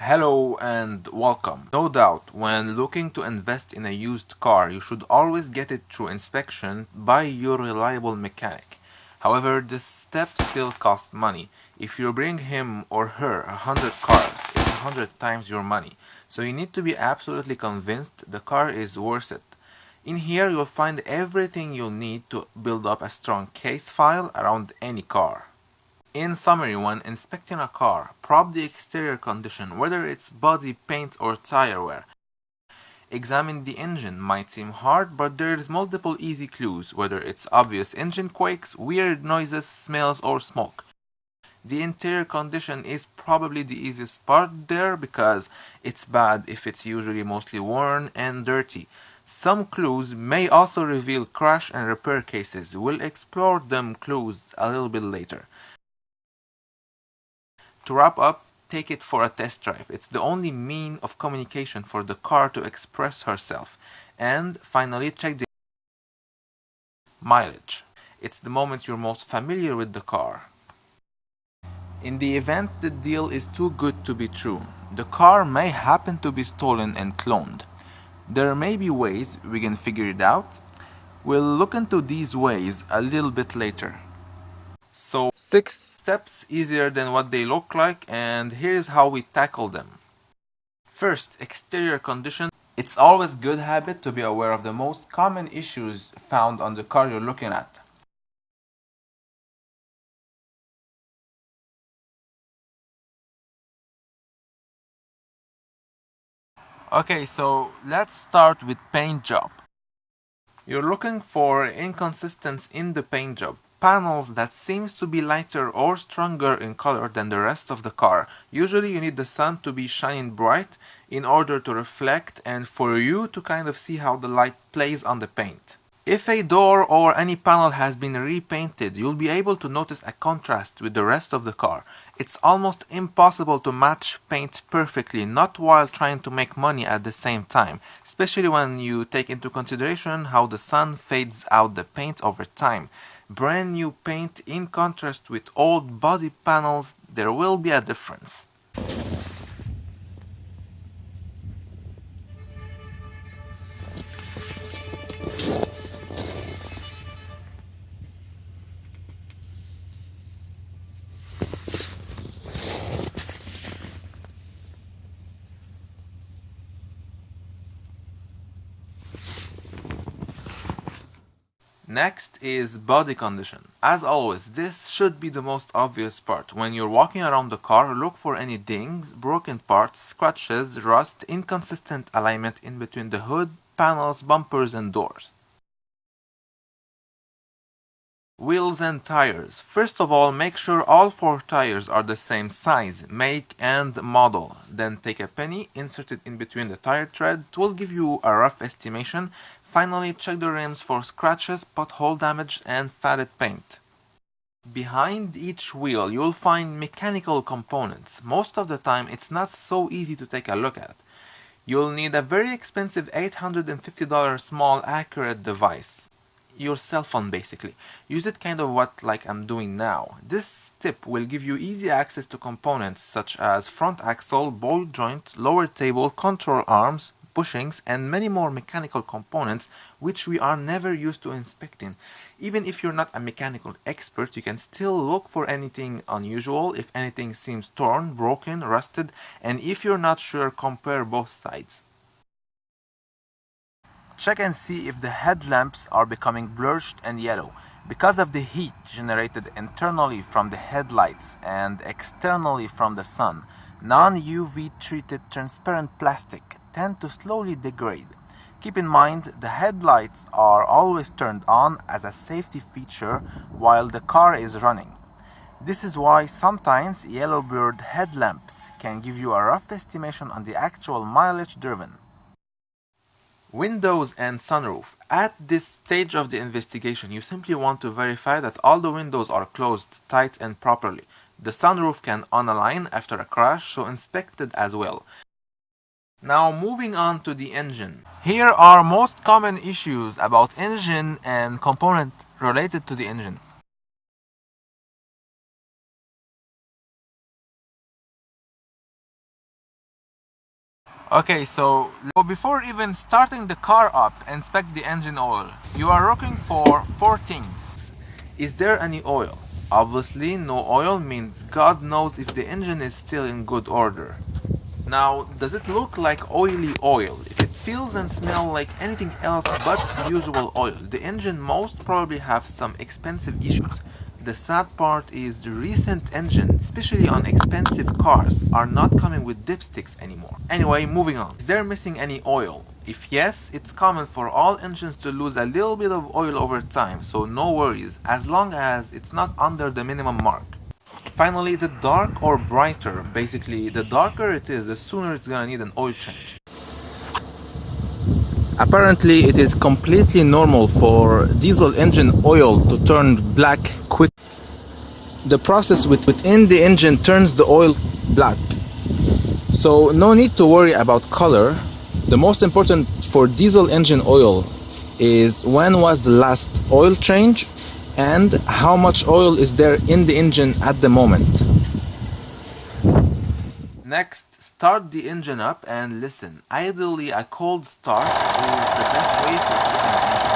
Hello and welcome. No doubt, when looking to invest in a used car, you should always get it through inspection by your reliable mechanic. However, this step still costs money. If you bring him or her 100 cars, it's 100 times your money. So you need to be absolutely convinced the car is worth it. In here, you'll find everything you'll need to build up a strong case file around any car. In summary, when inspecting a car, probe the exterior condition, whether it's body, paint or tire wear. Examine the engine. Might seem hard, but there's multiple easy clues, whether it's obvious engine quakes, weird noises, smells or smoke. The interior condition is probably the easiest part there because it's bad if it's usually mostly worn and dirty. Some clues may also reveal crash and repair cases. We'll explore them clues a little bit later. To wrap up, take it for a test drive. It's the only mean of communication for the car to express herself. And finally, check the mileage. It's the moment you're most familiar with the car. In the event the deal is too good to be true, the car may happen to be stolen and cloned. There may be ways we can figure it out. We'll look into these ways a little bit later. So 6 steps easier than what they look like, and here's how we tackle them. First, exterior condition. It's always good habit to be aware of the most common issues found on the car you're looking at. Okay, so let's start with paint job. You're looking for inconsistency in the paint job. Panels that seems to be lighter or stronger in color than the rest of the car. Usually you need the sun to be shining bright in order to reflect and for you to kind of see how the light plays on the paint. If a door or any panel has been repainted, you'll be able to notice a contrast with the rest of the car. It's almost impossible to match paint perfectly, not while trying to make money at the same time, especially when you take into consideration how the sun fades out the paint over time. Brand new paint in contrast with old body panels, there will be a difference. Next is body condition. As always, this should be the most obvious part. When you're walking around the car, look for any dings, broken parts, scratches, rust, inconsistent alignment in between the hood, panels, bumpers, and doors. Wheels and tires. First of all, make sure all 4 tires are the same size, make, and model. Then take a penny, insert it in between the tire tread. It will give you a rough estimation. Finally, check the rims for scratches, pothole damage, and faded paint. Behind each wheel, you'll find mechanical components. Most of the time, it's not so easy to take a look at. You'll need a very expensive $850 small accurate device. Your cell phone basically. Use it kind of like I'm doing now. This tip will give you easy access to components such as front axle, ball joint, lower table, control arms, bushings, and many more mechanical components which we are never used to inspecting. Even if you're not a mechanical expert, you can still look for anything unusual. If anything seems torn, broken, rusted, and if you're not sure, compare both sides. Check and see if the headlamps are becoming blurred and yellow because of the heat generated internally from the headlights and externally from the sun. Non-UV treated transparent plastic tend to slowly degrade. Keep in mind the headlights are always turned on as a safety feature while the car is running. This is why sometimes yellow blurred headlamps can give you a rough estimation on the actual mileage driven. Windows and sunroof. At this stage of the investigation, you simply want to verify that all the windows are closed tight and properly. The sunroof can unalign after a crash, so inspect it as well. Now moving on to the engine. Here are most common issues about engine and component related to the engine. Okay, so before even starting the car up, inspect the engine oil. You are looking for four things. Is there any oil? Obviously, no oil means God knows if the engine is still in good order. Now, does it look like oily oil? If it feels and smells like anything else but usual oil, the engine most probably have some expensive issues. The sad part is the recent engine, especially on expensive cars, are not coming with dipsticks anymore. Anyway, moving on. Is there missing any oil? If yes, it's common for all engines to lose a little bit of oil over time, so no worries, as long as it's not under the minimum mark. Finally, is it dark or brighter? Basically, the darker it is, the sooner it's gonna need an oil change. Apparently, it is completely normal for diesel engine oil to turn black quick. The process within the engine turns the oil black. So no need to worry about color. The most important for diesel engine oil is when was the last oil change and how much oil is there in the engine at the moment. Next, start the engine up and listen. Ideally, a cold start is the best way for checking the engine.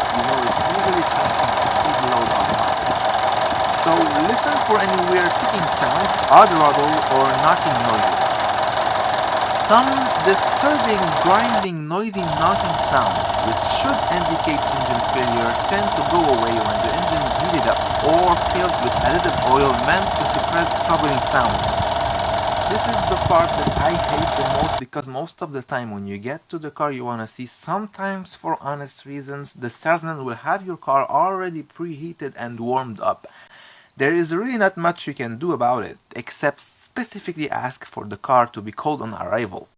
You know, it's usually testing a big load on top. So listen for any weird ticking sounds, odd rattle, or knocking noises. Some disturbing, grinding, noisy knocking sounds, which should indicate engine failure, tend to go away when the engine is heated up or filled with added oil meant to suppress troubling sounds. This is the part that I hate the most because most of the time when you get to the car you want to see, sometimes for honest reasons, the salesman will have your car already preheated and warmed up. There is really not much you can do about it, except specifically ask for the car to be cold on arrival.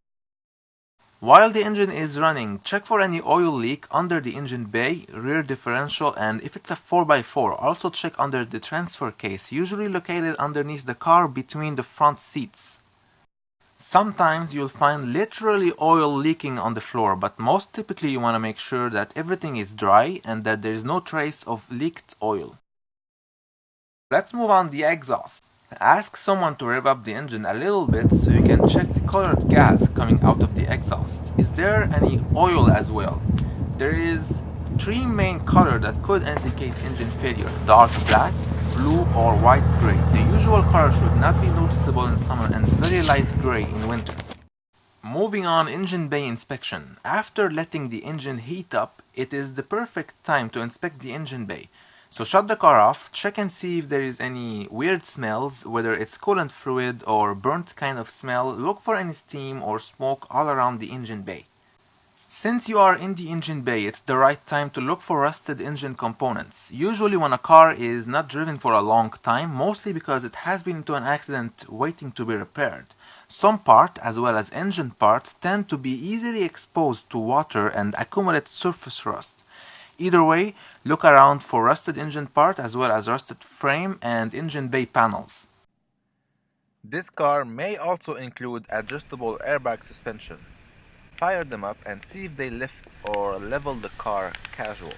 While the engine is running, check for any oil leak under the engine bay, rear differential, and if it's a 4x4, also check under the transfer case, usually located underneath the car between the front seats. Sometimes you'll find literally oil leaking on the floor, but most typically you want to make sure that everything is dry and that there is no trace of leaked oil. Let's move on the exhaust. Ask someone to rev up the engine a little bit so you can check the colored gas coming out of the exhaust. Is there any oil as well? There is three main colors that could indicate engine failure: dark black, blue, or white gray. The usual color should not be noticeable in summer and very light gray in winter. Moving on, engine bay inspection. After letting the engine heat up, it is the perfect time to inspect the engine bay. So shut the car off, check and see if there is any weird smells, whether it's coolant fluid or burnt kind of smell. Look for any steam or smoke all around the engine bay. Since you are in the engine bay, it's the right time to look for rusted engine components. Usually when a car is not driven for a long time, mostly because it has been into an accident waiting to be repaired. Some parts, as well as engine parts, tend to be easily exposed to water and accumulate surface rust. Either way, look around for rusted engine part as well as rusted frame and engine bay panels. This car may also include adjustable airbag suspensions. Fire them up and see if they lift or level the car casual.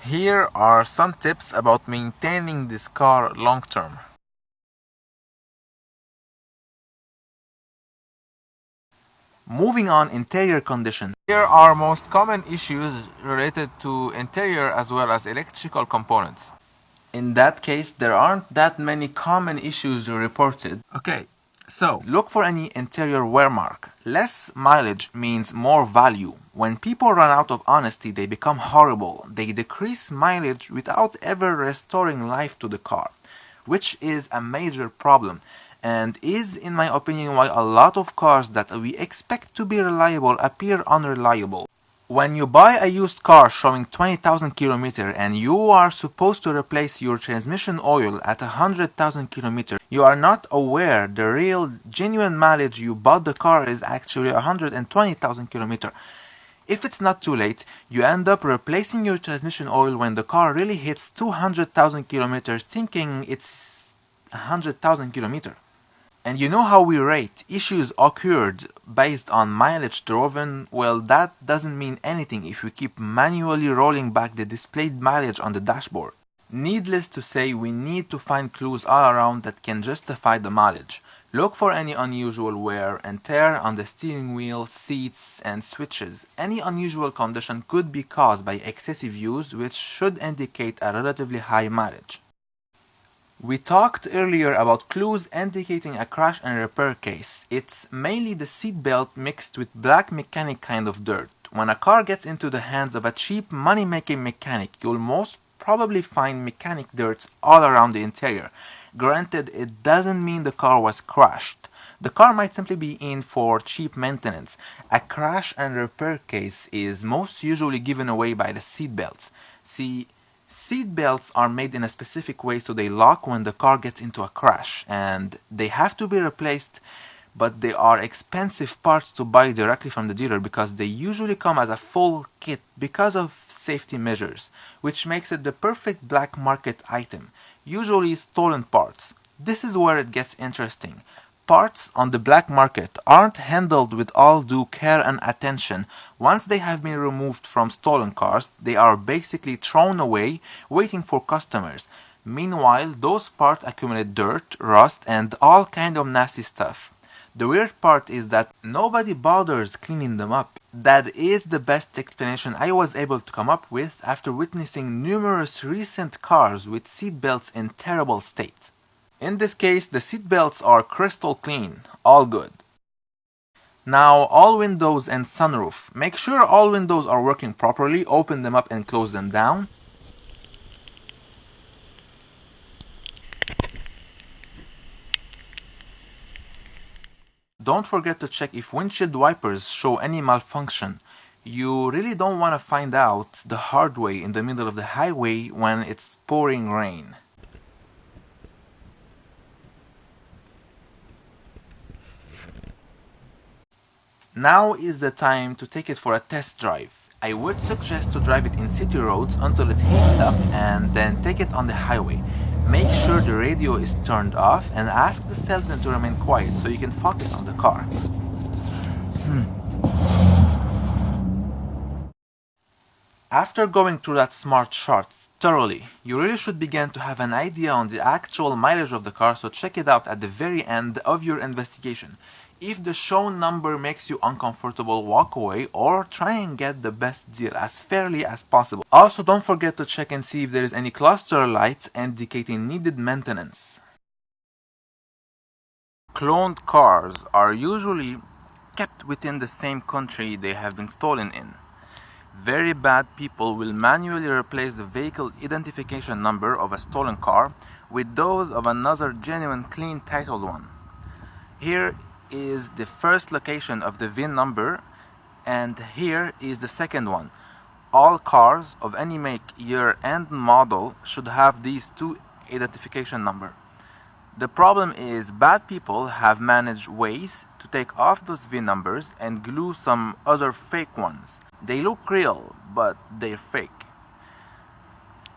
Here are some tips about maintaining this car long term. Moving on, interior condition. Here are most common issues related to interior as well as electrical components. In that case, there aren't that many common issues reported. Okay, so look for any interior wear mark. Less mileage means more value. When people run out of honesty, they become horrible. They decrease mileage without ever restoring life to the car, which is a major problem and is, in my opinion, why a lot of cars that we expect to be reliable appear unreliable. When you buy a used car showing 20,000 kilometers and you are supposed to replace your transmission oil at 100,000 kilometers, you are not aware the real genuine mileage you bought the car is actually 120,000 kilometers. If it's not too late, you end up replacing your transmission oil when the car really hits 200,000 kilometers thinking it's 100,000 kilometers. And you know how we rate issues occurred based on mileage driven? Well, that doesn't mean anything if we keep manually rolling back the displayed mileage on the dashboard. Needless to say, we need to find clues all around that can justify the mileage. Look for any unusual wear and tear on the steering wheel, seats, and switches. Any unusual condition could be caused by excessive use, which should indicate a relatively high mileage. We talked earlier about clues indicating a crash and repair case. It's mainly the seatbelt mixed with black mechanic kind of dirt. When a car gets into the hands of a cheap money-making mechanic, you'll most probably find mechanic dirt all around the interior. Granted, it doesn't mean the car was crashed. The car might simply be in for cheap maintenance. A crash and repair case is most usually given away by the seatbelts. See, seat belts are made in a specific way so they lock when the car gets into a crash, and they have to be replaced, but they are expensive parts to buy directly from the dealer because they usually come as a full kit because of safety measures, which makes it the perfect black market item, usually stolen parts. This is where it gets interesting. Parts on the black market aren't handled with all due care and attention. Once they have been removed from stolen cars, they are basically thrown away, waiting for customers. Meanwhile, those parts accumulate dirt, rust, and all kind of nasty stuff. The weird part is that nobody bothers cleaning them up. That is the best explanation I was able to come up with after witnessing numerous recent cars with seatbelts in terrible state. In this case, the seatbelts are crystal clean, all good. Now, all windows and sunroof. Make sure all windows are working properly, open them up and close them down. Don't forget to check if windshield wipers show any malfunction. You really don't want to find out the hard way in the middle of the highway when it's pouring rain. Now is the time to take it for a test drive. I would suggest to drive it in city roads until it heats up and then take it on the highway. Make sure the radio is turned off and ask the salesman to remain quiet so you can focus on the car. After going through that smart chart thoroughly, you really should begin to have an idea on the actual mileage of the car, so check it out at the very end of your investigation. If the shown number makes you uncomfortable, walk away or try and get the best deal as fairly as possible. Also, don't forget to check and see if there is any cluster light indicating needed maintenance. Cloned cars are usually kept within the same country they have been stolen in. Very bad people will manually replace the vehicle identification number of a stolen car with those of another genuine clean titled one. Here is the first location of the VIN number, and here is the second one. All cars of any make, year, and model should have these two identification numbers. The problem is bad people have managed ways to take off those VIN numbers and glue some other fake ones. They look real, but they're fake.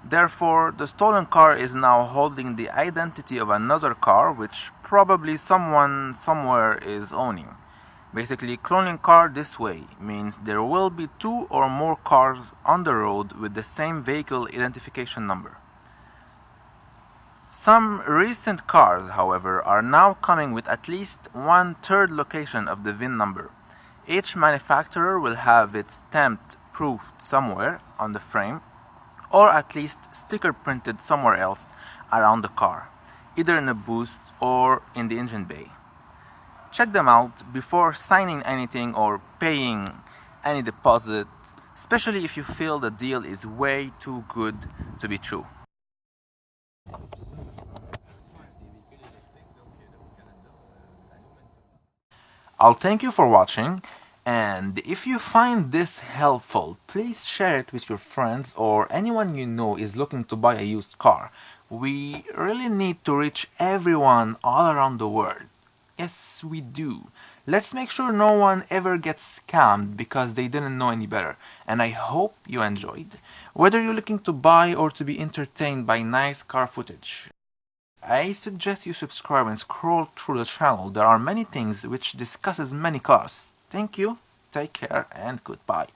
Therefore, the stolen car is now holding the identity of another car which probably someone somewhere is owning. Basically, cloning car this way means there will be two or more cars on the road with the same vehicle identification number. Some recent cars, however, are now coming with at least 1/3 location of the VIN number. Each manufacturer will have it stamped proofed somewhere on the frame, or at least sticker printed somewhere else around the car, either in a booth or in the engine bay. Check them out before signing anything or paying any deposit, especially if you feel the deal is way too good to be true. I'll thank you for watching, and if you find this helpful, please share it with your friends or anyone you know is looking to buy a used car. We really need to reach everyone all around the world. Yes, we do. Let's make sure no one ever gets scammed because they didn't know any better. And I hope you enjoyed, whether you're looking to buy or to be entertained by nice car footage. I suggest you subscribe and scroll through the channel. There are many things which discusses many cars. Thank you, take care, and goodbye.